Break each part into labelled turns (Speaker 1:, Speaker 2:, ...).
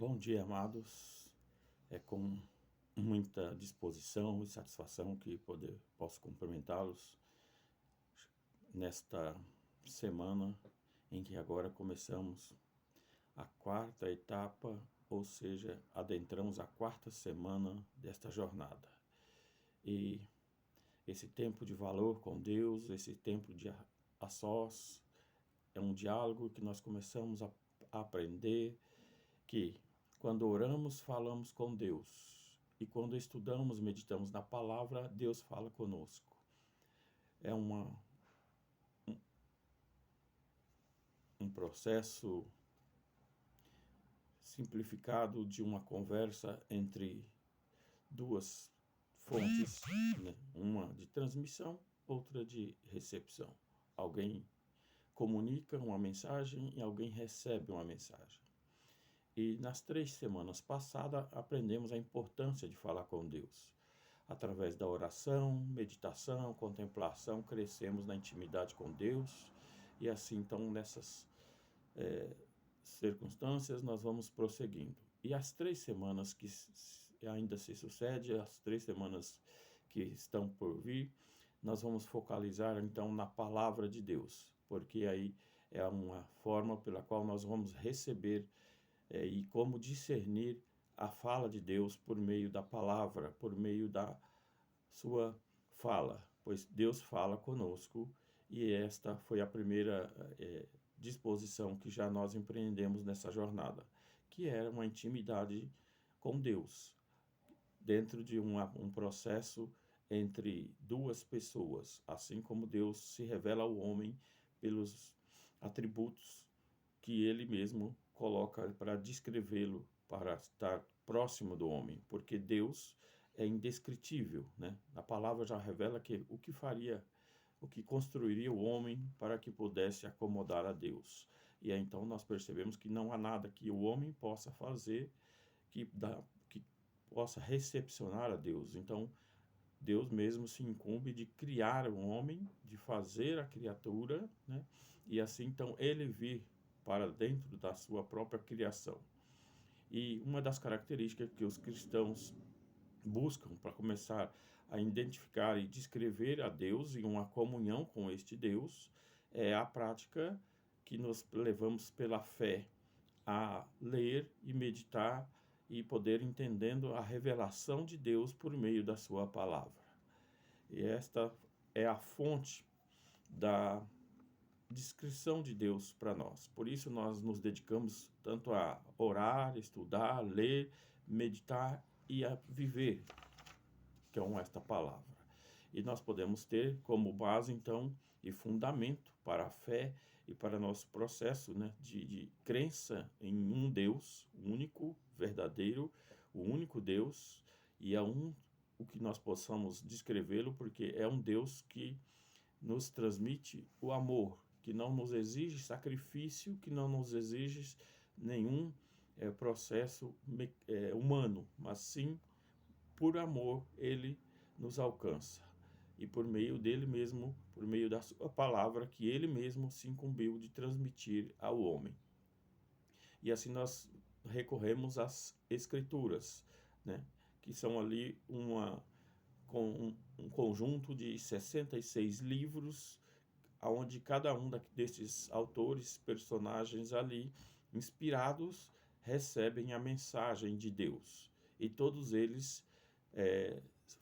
Speaker 1: Bom dia, amados. É com muita disposição e satisfação que posso cumprimentá-los nesta semana em que agora começamos a quarta etapa, ou seja, adentramos a quarta semana desta jornada. E esse tempo de valor com Deus, esse tempo de a sós, é um diálogo que nós começamos a aprender que quando oramos, falamos com Deus. E quando estudamos, meditamos na palavra, Deus fala conosco. É um processo simplificado de uma conversa entre duas fontes, né? Uma de transmissão, outra de recepção. Alguém comunica uma mensagem e alguém recebe uma mensagem. E nas 3 semanas passadas aprendemos a importância de falar com Deus. Através da oração, meditação, contemplação, crescemos na intimidade com Deus. E assim, então, nessas circunstâncias, nós vamos prosseguindo. E as 3 semanas que ainda se sucedem, as 3 semanas que estão por vir, nós vamos focalizar, então, na palavra de Deus. Porque aí é uma forma pela qual nós vamos receber e como discernir a fala de Deus por meio da palavra, por meio da sua fala, pois Deus fala conosco e esta foi a primeira disposição que já nós empreendemos nessa jornada, que era uma intimidade com Deus, dentro de um processo entre duas pessoas, assim como Deus se revela ao homem pelos atributos que ele mesmo coloca para descrevê-lo, para estar próximo do homem, porque Deus é indescritível, né? A palavra já revela que o que faria, o que construiria o homem para que pudesse acomodar a Deus. E aí, então nós percebemos que não há nada que o homem possa fazer que possa recepcionar a Deus. Então, Deus mesmo se incumbe de criar o homem, de fazer a criatura, né? E assim, então, ele vir para dentro da sua própria criação. E uma das características que os cristãos buscam para começar a identificar e descrever a Deus e uma comunhão com este Deus é a prática que nos levamos pela fé a ler e meditar e poder entendendo a revelação de Deus por meio da sua palavra. E esta é a fonte da descrição de Deus para nós. Por isso nós nos dedicamos tanto a orar, estudar, ler, meditar e a viver com esta palavra. E nós podemos ter como base, então, e fundamento para a fé e para nosso processo, né, de crença em um Deus único, verdadeiro, o único Deus, e o que nós possamos descrevê-lo, porque é um Deus que nos transmite o amor, que não nos exige sacrifício, que não nos exige nenhum processo humano, mas sim, por amor, ele nos alcança. E por meio dele mesmo, por meio da sua palavra, que ele mesmo se incumbiu de transmitir ao homem. E assim nós recorremos às escrituras, né? Que são ali com um conjunto de 66 livros, onde cada um desses autores, personagens ali, inspirados, recebem a mensagem de Deus. E todos eles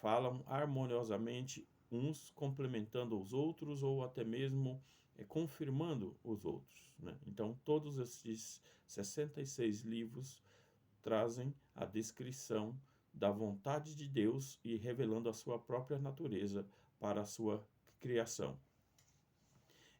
Speaker 1: falam harmoniosamente, uns complementando os outros, ou até mesmo confirmando os outros, né? Então, todos esses 66 livros trazem a descrição da vontade de Deus e revelando a sua própria natureza para a sua criação.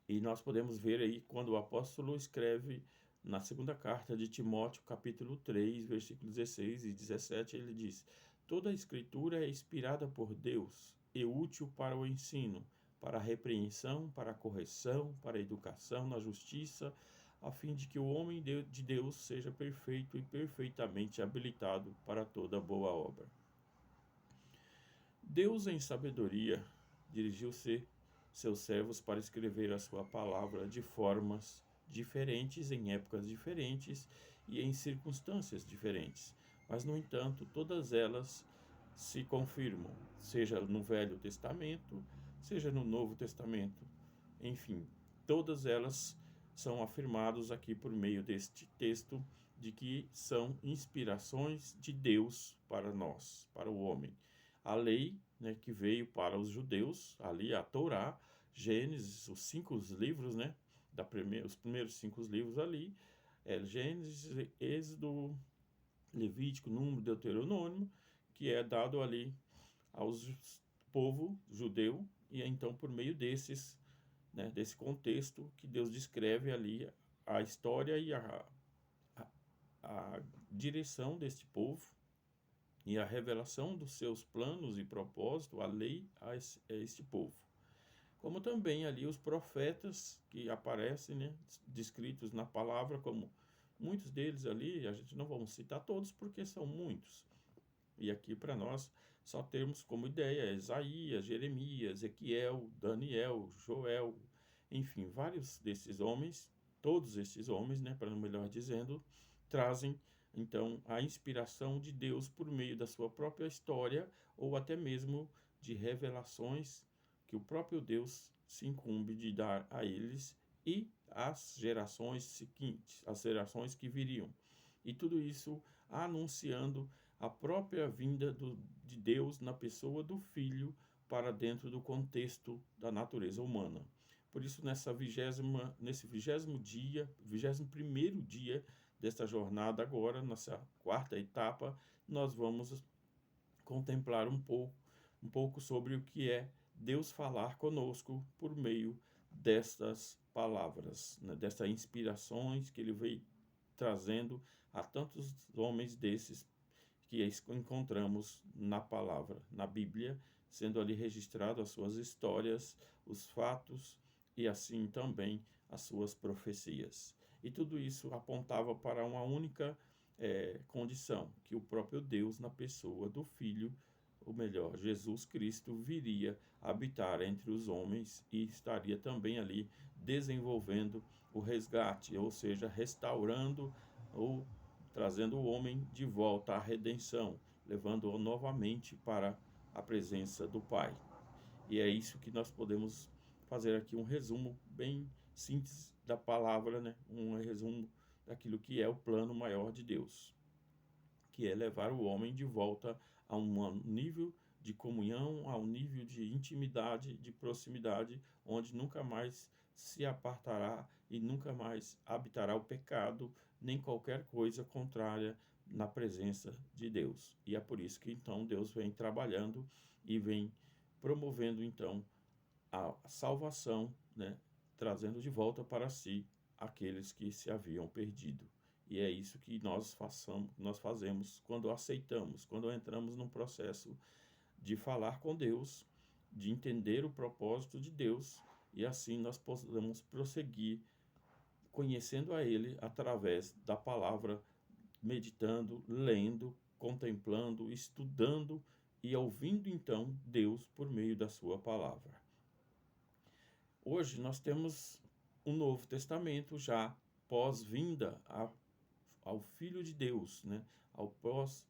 Speaker 1: E nós podemos ver aí quando o apóstolo escreve na segunda carta de Timóteo, capítulo 3, versículos 16 e 17, ele diz: toda a escritura é inspirada por Deus e útil para o ensino, para a repreensão, para a correção, para a educação na justiça, a fim de que o homem de Deus seja perfeito e perfeitamente habilitado para toda boa obra. Deus, em sabedoria, dirigiu-se seus servos para escrever a sua palavra de formas diferentes, em épocas diferentes, e em circunstâncias diferentes. Mas, no entanto, todas elas se confirmam, seja no Velho Testamento, seja no Novo Testamento. Enfim, todas elas são afirmadas aqui por meio deste texto de que são inspirações de Deus para nós, para o homem. A lei, né, que veio para os judeus, ali a Torá, Gênesis, os 5 livros, né, os primeiros 5 livros ali, Gênesis, Êxodo, Levítico, Número, Deuteronômio, que é dado ali aos povo judeu, e então por meio desses, né, desse contexto que Deus descreve ali a história e a direção deste povo e a revelação dos seus planos e propósitos, a lei a este povo. Como também ali os profetas que aparecem, né, descritos na palavra, como muitos deles ali, a gente não vamos citar todos porque são muitos. E aqui para nós só temos como ideia Isaías, Jeremias, Ezequiel, Daniel, Joel, enfim, vários desses homens, todos esses homens, né, para melhor dizendo, trazem então a inspiração de Deus por meio da sua própria história ou até mesmo de revelações que o próprio Deus se incumbe de dar a eles e às gerações seguintes, as gerações que viriam. E tudo isso anunciando a própria vinda de Deus na pessoa do Filho para dentro do contexto da natureza humana. Por isso, nesse 21º dia desta jornada agora, nessa 4ª etapa, nós vamos contemplar um pouco sobre o que é Deus falar conosco por meio destas palavras, né, destas inspirações que ele veio trazendo a tantos homens desses que encontramos na palavra, na Bíblia, sendo ali registrado as suas histórias, os fatos e assim também as suas profecias. E tudo isso apontava para uma única condição, que o próprio Deus, na pessoa do Filho, ou melhor, Jesus Cristo, viria habitar entre os homens e estaria também ali desenvolvendo o resgate, ou seja, restaurando ou trazendo o homem de volta à redenção, levando-o novamente para a presença do Pai. E é isso que nós podemos fazer aqui um resumo bem simples da palavra, né? Um resumo daquilo que é o plano maior de Deus, que é levar o homem de volta a um nível de comunhão, a um nível de intimidade, de proximidade, onde nunca mais se apartará e nunca mais habitará o pecado, nem qualquer coisa contrária na presença de Deus. E é por isso que então Deus vem trabalhando e vem promovendo então a salvação, né, trazendo de volta para si aqueles que se haviam perdido. E é isso que nós fazemos quando aceitamos, quando entramos num processo de falar com Deus, de entender o propósito de Deus, e assim nós podemos prosseguir conhecendo a Ele através da palavra, meditando, lendo, contemplando, estudando e ouvindo então Deus por meio da sua palavra. Hoje nós temos um Novo Testamento já pós-vinda ao Filho de Deus, né? Após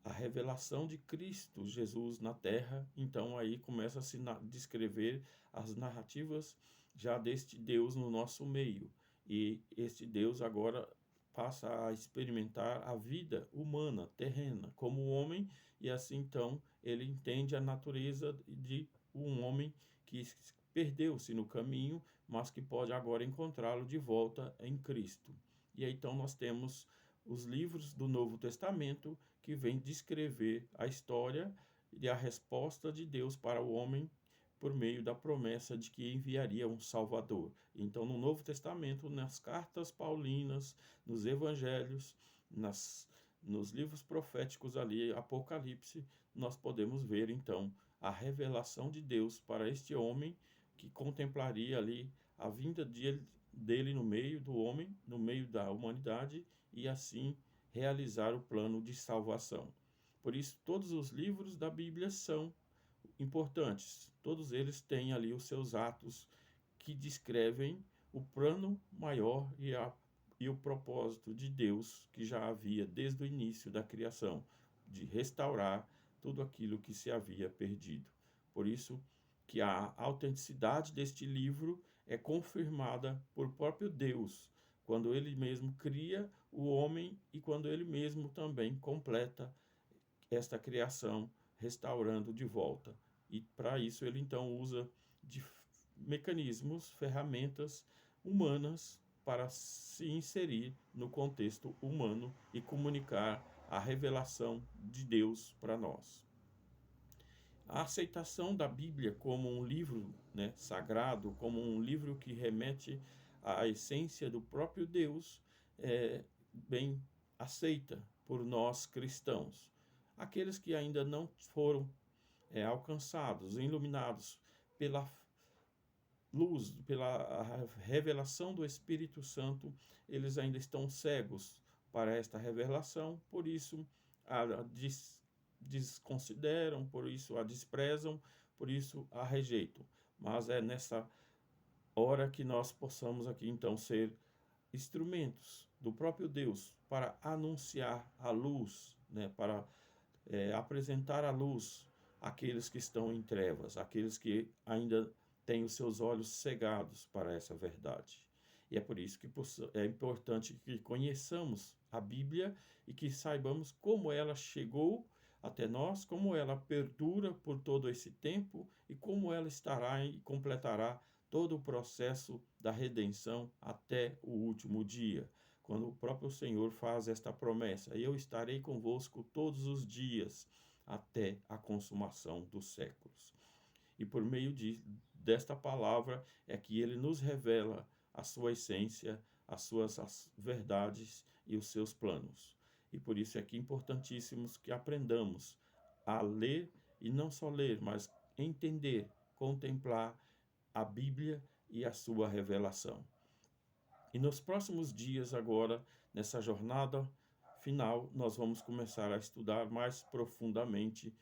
Speaker 1: a revelação de Cristo Jesus na terra, então aí começa a se descrever as narrativas já deste Deus no nosso meio. E este Deus agora passa a experimentar a vida humana, terrena, como homem, e assim então ele entende a natureza de um homem que perdeu-se no caminho, mas que pode agora encontrá-lo de volta em Cristo. E aí, então nós temos os livros do Novo Testamento que vêm descrever a história e a resposta de Deus para o homem por meio da promessa de que enviaria um Salvador. Então, no Novo Testamento, nas cartas paulinas, nos evangelhos, nos livros proféticos ali, Apocalipse, nós podemos ver então a revelação de Deus para este homem que contemplaria ali a vinda dele no meio do homem, no meio da humanidade, e assim realizar o plano de salvação. Por isso, todos os livros da Bíblia são importantes. Todos eles têm ali os seus atos que descrevem o plano maior e e o propósito de Deus que já havia desde o início da criação, de restaurar tudo aquilo que se havia perdido. Por isso que a autenticidade deste livro é confirmada por próprio Deus, quando ele mesmo cria o homem e quando ele mesmo também completa esta criação, restaurando de volta. E para isso ele então usa de mecanismos, ferramentas humanas para se inserir no contexto humano e comunicar a revelação de Deus para nós. A aceitação da Bíblia como um livro, né, sagrado, como um livro que remete à essência do próprio Deus, é bem aceita por nós cristãos. Aqueles que ainda não foram alcançados, iluminados pela luz, pela revelação do Espírito Santo, eles ainda estão cegos para esta revelação, por isso a desconsideram, por isso a desprezam, por isso a rejeitam. Mas é nessa hora que nós possamos aqui então ser instrumentos do próprio Deus para anunciar a luz, né, para apresentar a luz àqueles que estão em trevas, àqueles que ainda têm os seus olhos cegados para essa verdade. E é por isso que é importante que conheçamos a Bíblia e que saibamos como ela chegou até nós, como ela perdura por todo esse tempo e como ela estará e completará todo o processo da redenção até o último dia, quando o próprio Senhor faz esta promessa: eu estarei convosco todos os dias até a consumação dos séculos. E por meio desta palavra é que ele nos revela a sua essência, as suas verdades e os seus planos. E por isso é que é importantíssimo que aprendamos a ler, e não só ler, mas entender, contemplar a Bíblia e a sua revelação. E nos próximos dias agora, nessa jornada final, nós vamos começar a estudar mais profundamente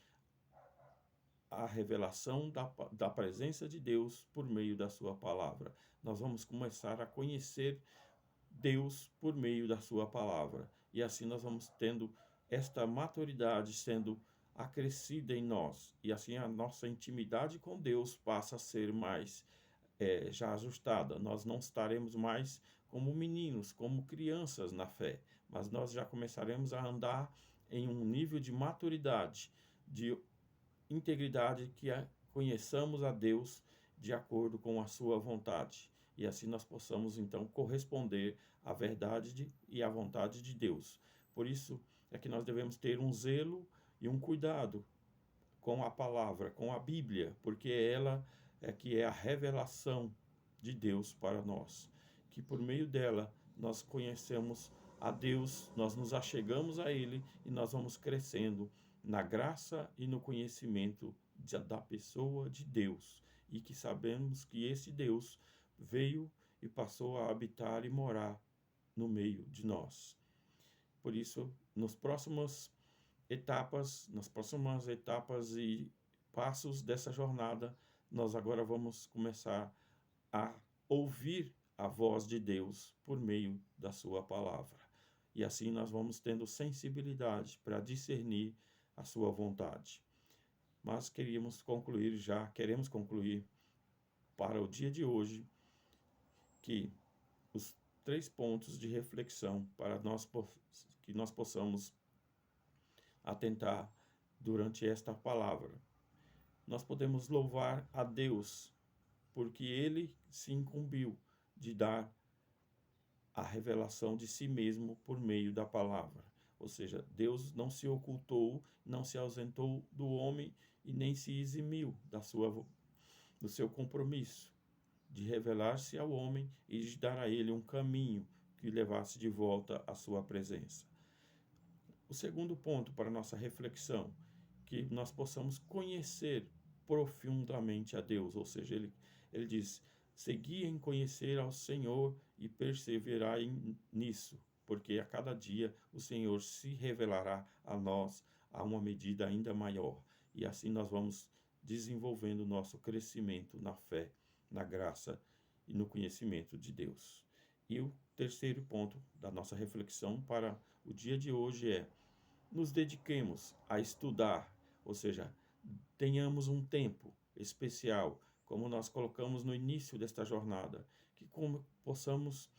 Speaker 1: a revelação da presença de Deus por meio da sua palavra. Nós vamos começar a conhecer Deus por meio da sua palavra. E assim nós vamos tendo esta maturidade sendo acrescida em nós. E assim a nossa intimidade com Deus passa a ser mais já ajustada. Nós não estaremos mais como meninos, como crianças na fé, mas nós já começaremos a andar em um nível de maturidade, de integridade, que conheçamos a Deus de acordo com a sua vontade. E assim nós possamos então corresponder à verdade e à vontade de Deus. Por isso é que nós devemos ter um zelo e um cuidado com a palavra, com a Bíblia, porque ela é que é a revelação de Deus para nós, que por meio dela nós conhecemos a Deus, nós nos achegamos a Ele e nós vamos crescendo na graça e no conhecimento da pessoa de Deus, e que sabemos que esse Deus veio e passou a habitar e morar no meio de nós. Por isso, nas próximas etapas e passos dessa jornada, nós agora vamos começar a ouvir a voz de Deus por meio da sua palavra. E assim nós vamos tendo sensibilidade para discernir a sua vontade. Mas queremos concluir para o dia de hoje que os 3 pontos de reflexão para que nós possamos atentar durante esta palavra. Nós podemos louvar a Deus porque Ele se incumbiu de dar a revelação de si mesmo por meio da palavra. Ou seja, Deus não se ocultou, não se ausentou do homem e nem se eximiu do seu compromisso de revelar-se ao homem e de dar a ele um caminho que levasse de volta à sua presença. O segundo ponto para nossa reflexão, que nós possamos conhecer profundamente a Deus, ou seja, ele diz: segui em conhecer ao Senhor e perseverai nisso, porque a cada dia o Senhor se revelará a nós a uma medida ainda maior. E assim nós vamos desenvolvendo o nosso crescimento na fé, na graça e no conhecimento de Deus. E o terceiro ponto da nossa reflexão para o dia de hoje é: nos dediquemos a estudar, ou seja, tenhamos um tempo especial, como nós colocamos no início desta jornada, que possamos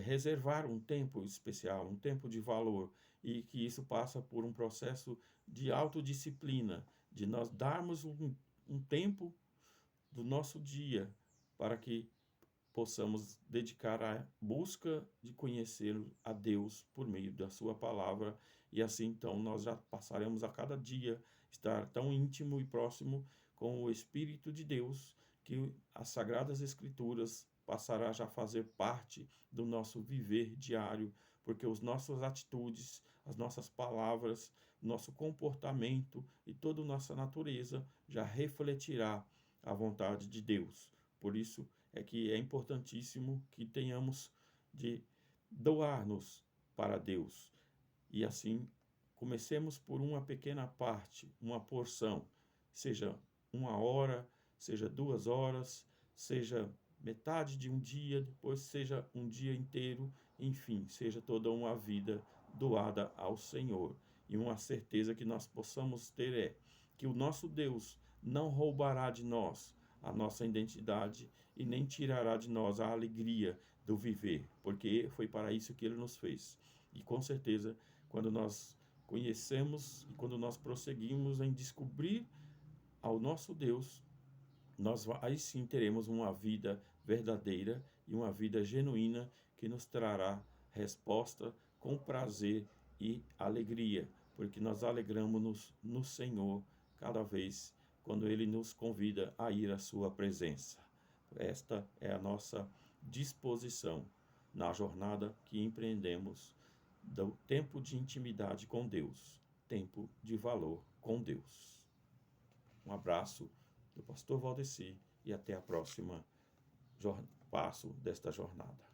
Speaker 1: reservar um tempo especial, um tempo de valor, e que isso passa por um processo de autodisciplina, de nós darmos um tempo do nosso dia para que possamos dedicar à busca de conhecer a Deus por meio da sua palavra, e assim então nós já passaremos a cada dia estar tão íntimo e próximo com o Espírito de Deus, que as Sagradas Escrituras passará já a fazer parte do nosso viver diário, porque as nossas atitudes, as nossas palavras, nosso comportamento e toda a nossa natureza já refletirá a vontade de Deus. Por isso é que é importantíssimo que tenhamos de doar-nos para Deus. E assim, comecemos por uma pequena parte, uma porção, seja 1 hora, seja 2 horas, seja metade de um dia, depois seja um dia inteiro, enfim, seja toda uma vida doada ao Senhor. E uma certeza que nós possamos ter é que o nosso Deus não roubará de nós a nossa identidade e nem tirará de nós a alegria do viver, porque foi para isso que ele nos fez. E com certeza, quando nós conhecemos e quando nós prosseguimos em descobrir ao nosso Deus, nós aí sim teremos uma vida verdadeira e uma vida genuína que nos trará resposta com prazer e alegria, porque nós alegramos-nos no Senhor cada vez quando Ele nos convida a ir à sua presença. Esta é a nossa disposição na jornada que empreendemos do tempo de intimidade com Deus, tempo de valor com Deus. Um abraço do pastor Valdeci e até a próxima passo desta jornada.